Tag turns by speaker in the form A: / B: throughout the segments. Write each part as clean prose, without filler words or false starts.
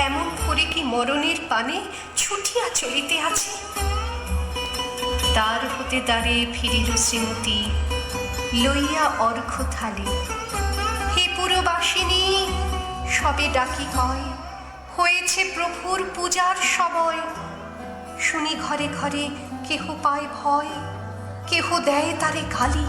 A: এমন করে কি মরণের পানে ছুটিয়া চলিতে আছে? দ্বার হতে দ্বারে ফিরিল শ্রীমতী, লইয়া অর্ঘ্য থালি। হে পুরবাসিনী, সবে ডাকি কয়, হয়েছে প্রভুর পূজার সময়। শুনি ঘরে ঘরে কেহ পায় ভয়, কেহ দেয় তারে গালি।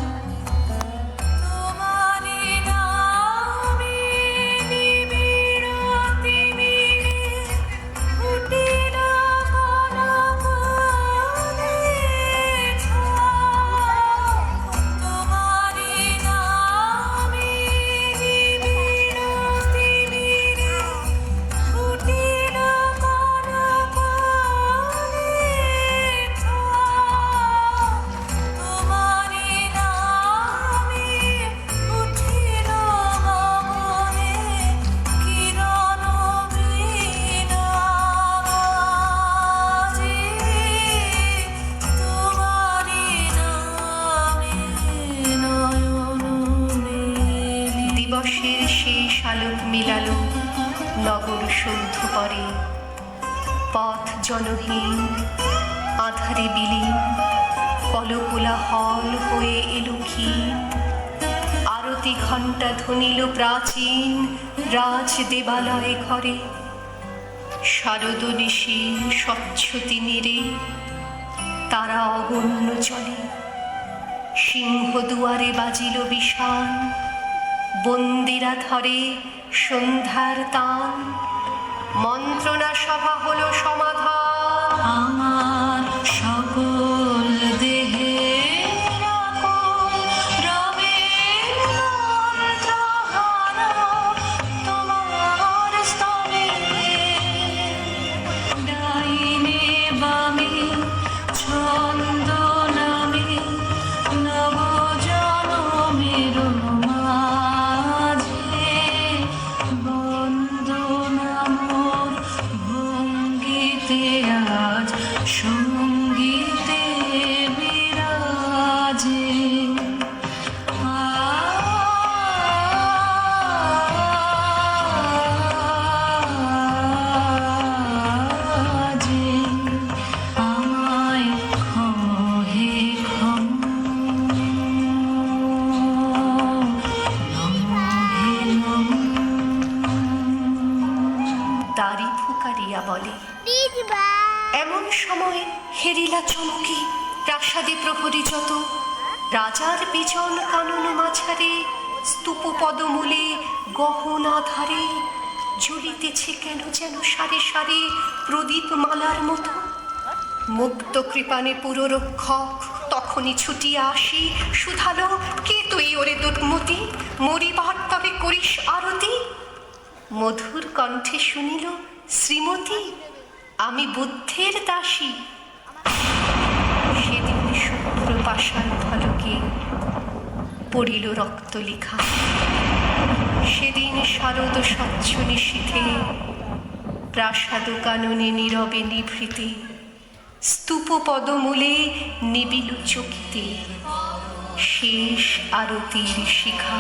A: দিবসের শেষ আলোক মিলালো নগর সন্ধ পরে। পথ জনহীন, আধারে বিলীন, কলকোলাহল হয়ে এলো ক্ষীণ। আরতি ঘণ্টা ধ্বনিল প্রাচীন রাজ দেবালয় ঘরে। শারদ নিশীন স্বচ্ছ তিমিরে তারা অগণ্য চলে। সিংহ দুয়ারে বাজিল বিষাণ, বন্দিরা ধরে সন্ধ্যার তান। মন্ত্রণা সভা হলো সমাধান।
B: আমার সকল দেহে তোমার স্তবে, ডাইনে বামে ছন্দ নামে নব জনমের মাঝে। বন্দনা মোর ভঙ্গিতে আজ সঙ্গীতে বিরাজে। আজে আমায় ক্ষম হে ক্ষম, নম হে নম।
A: দাড়ি ফুকারিয়া বলে, এমন সময় হেরিলা চমকে। প্রাসাদে প্রহরী যত, রাজার বিজন কানন মাঝারে। স্তূপ পদমূলে গহনা ধারে জ্বলিতেছে কেন যেন সারে সারে প্রদীপ মালার মতো। মুক্ত কৃপানে পুররক্ষক তখনই ছুটিয়া আসি। শুধালো, কে তুই ওরে দুর্মতি, মরিবার তবে করিস আরতি? মধুর কণ্ঠে শুনিল, শ্রীমতী আমি বুদ্ধের দাসী। সেদিন শুভ্র পাষাণ ফলকে পড়িল রক্ত লিখা। সেদিন শারদ স্বচ্ছ নিশীথে প্রাসাদ কাননে নীরবে নিভৃতে। স্তূপ পদমূলে নিবিল চকিতে শেষ আরতির শিখা।